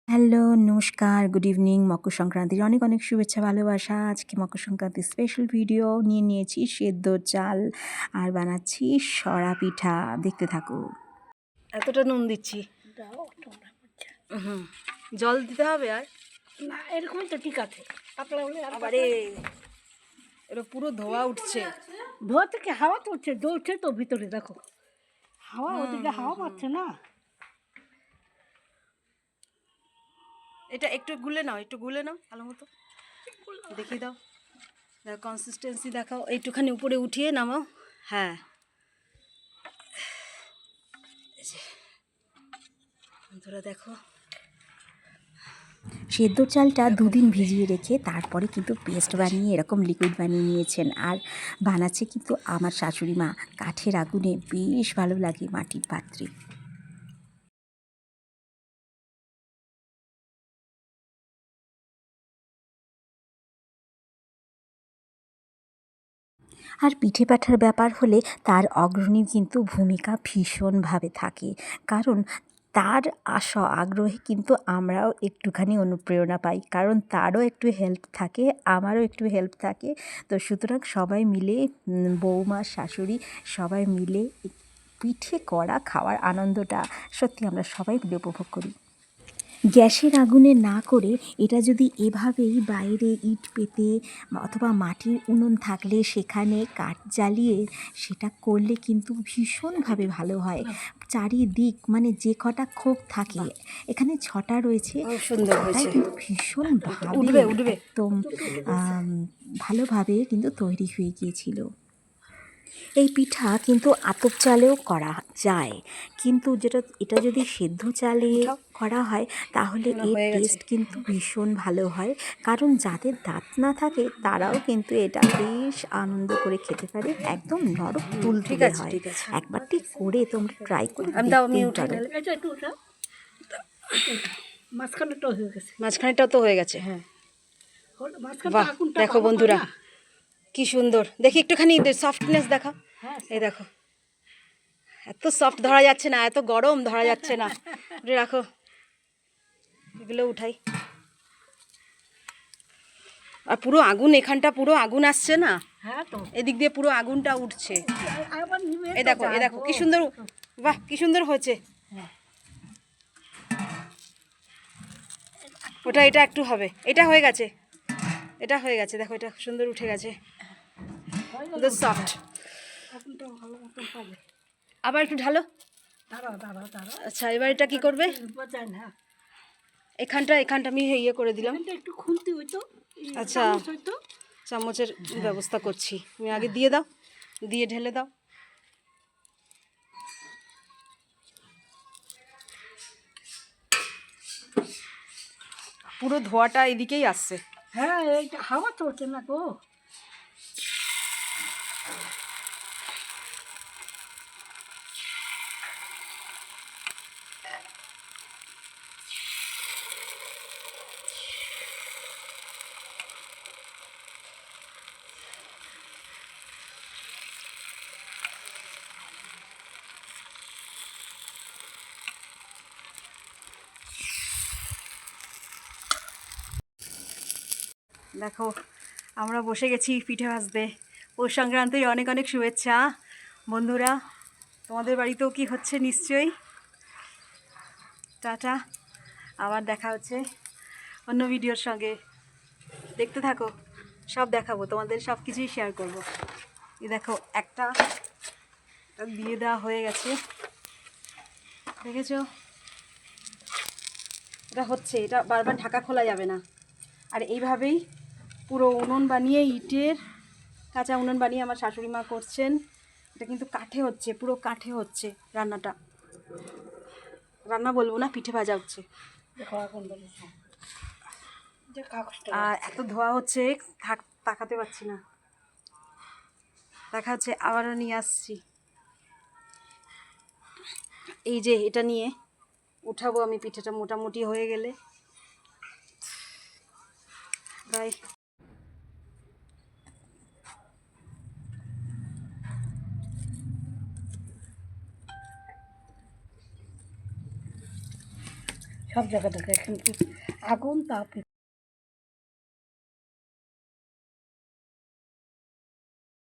Hello, নমস্কার, good evening. মকর সংক্রান্তির অনেক, অনেক শুভেচ্ছা, ভালোবাসা। আজকে মকর সংক্রান্তির স্পেশাল ভিডিও নিয়ে নিয়েছি সেদ্ধ চাল আর বানাচ্ছি সরা পিঠা। দেখতে থাকো। এতটা নুন দিচ্ছি। হুম, জল দিতে হবে আর না এরকমই তো ঠিক আছে। পাতলা হলে আবারে এটা পুরো ধোয়া উঠছে। ধোয়া থেকে হাওয়া তো উঠছে, দৌড়ছে তো ভিতরে দেখো হাওয়া, ওদিকে হাওয়া পাচ্ছে না। এটা একটু গুলে নাও, একটু গুলে নাও ভালো মতো। দেখিয়ে দাও, দেখো কনসিস্টেন্সি দেখাও। একটুখানি উপরে উঠিয়ে নামাও। হ্যাঁ, বন্ধুরা দেখো, সেদ্ধ চালটা দুদিন ভিজিয়ে রেখে তারপরে কিন্তু পেস্ট বানিয়ে এরকম লিকুইড বানিয়ে নিয়েছেন। আর বানাচ্ছে কিন্তু আমার শাশুড়ি মা, কাঠের আগুনে। বেশ ভালো লাগে মাটির পাত্রে। আর পিঠে পাঠার ব্যাপার হলে তার অগ্রণী কিন্তু ভূমিকা ভীষণভাবে থাকে, কারণ তার আগ্রহে কিন্তু আমরাও একটুখানি অনুপ্রেরণা পাই, কারণ তারও একটু হেল্প থাকে, আমারও একটু হেল্প থাকে। তো সুতরাং সবাই মিলে বৌমা, শাশুড়ি সবাই মিলে পিঠে করা খাওয়ার আনন্দটা সত্যি আমরা সবাই মিলে উপভোগ করি। গ্যাসের আগুনে না করে এটা যদি এভাবেই বাইরে ইট পেতে অথবা মাটির উনুন থাকলে সেখানে কাঠ জ্বালিয়ে সেটা করলে কিন্তু ভীষণভাবে ভালো হয়। চারিদিক মানে যে কটা খোপ থাকে, এখানে 6টা রয়েছে, সুন্দর ছটাই হয়েছে, কিন্তু ভীষণভাবে উঠবে একদম ভালোভাবে কিন্তু তৈরি হয়ে গিয়েছিল। এই পিঠা কিন্তু আতপ চালেও করা যায়, কিন্তু এটা যদি সেদ্ধ চালে করা হয় তাহলে এর টেস্ট কিন্তু ভীষণ ভালো হয়। কারণ যাদের দাঁত না থাকে তারাও কিন্তু এটা বেশ আনন্দ করে খেতে পারে, একদম নরম তুলতুলে হয়। একবারটি করে তোমরা ট্রাই করে দেখতেই পারো। মাঝখানেটাও হয়ে গেছে, মাঝখানেটাও তো হয়ে গেছে, হ্যাঁ। বাহ, আগুনটা দেখো বন্ধুরা কি সুন্দর। দেখি একটুখানি সফটনেস দেখা। এই দেখো, এত সফট ধরা যাচ্ছে না, এত গরম ধরা যাচ্ছে না। এটা রাখো, এগুলো উঠাই। আর পুরো আগুন, এখানটা পুরো আগুন আসছে না, হ্যাঁ তো এদিক দিয়ে পুরো আগুনটা উঠছে। আবার নিভে এই দেখো, এই দেখো কি সুন্দর, বাহ কি সুন্দর হয়েছে। ওটা, এটা একটু হবে, এটা হয়ে গেছে, এটা হয়ে গেছে, দেখো এটা সুন্দর উঠে গেছে, সফট। আগুনটা ভালো মতন পাবে। আবার একটু ঢালো। দাঁড়াও দাঁড়াও দাঁড়াও, আচ্ছা, এবার এটা কি করবে? যায় না, এখানটা আমি ইয়ে করে দিলাম। একটু খুলতে হইতো। আচ্ছা, চামচের ব্যবস্থা করছি। তুমি আগে দিয়ে দাও, দিয়ে ঢেলে দাও। পুরো ধোয়াটা এদিকেই আসছে। হ্যাঁ এইটা হাওয়া চলছে না গো। দেখো, আমরা বসে গেছি পিঠে ভাজতে। পৌষ সংক্রান্তির অনেক অনেক শুভেচ্ছা বন্ধুরা। তোমাদের বাড়িতেও কি হচ্ছে নিশ্চয়ই। টাটা, আবার দেখা হচ্ছে অন্য ভিডিওর সঙ্গে। দেখতে থাকো, সব দেখাবো তোমাদের, সব কিছুই শেয়ার করবো। এই দেখো, একটা দিয়ে দেওয়া হয়ে গেছে, দেখেছো? এটা হচ্ছে, এটা বারবার ঢাকা খোলা যাবে না। আর এইভাবেই পুরো উনুন বানিয়ে, ইটের কাঁচা উনুন বানিয়ে আমার শাশুড়ি মা করছেন। এটা কিন্তু কাঠে হচ্ছে, পুরো কাঠে হচ্ছে রান্নাটা। রান্না বলবো না, পিঠে ভাজা হচ্ছে। আর এত ধোয়া হচ্ছে, তাকাতে পারছি না। দেখা হচ্ছে, আবারও নিয়ে আসছি। এই যে এটা নিয়ে উঠাবো আমি পিঠেটা মোটামুটি হয়ে গেলে। বাই। সব জায়গা থেকে কিন্তু আগুন তাপ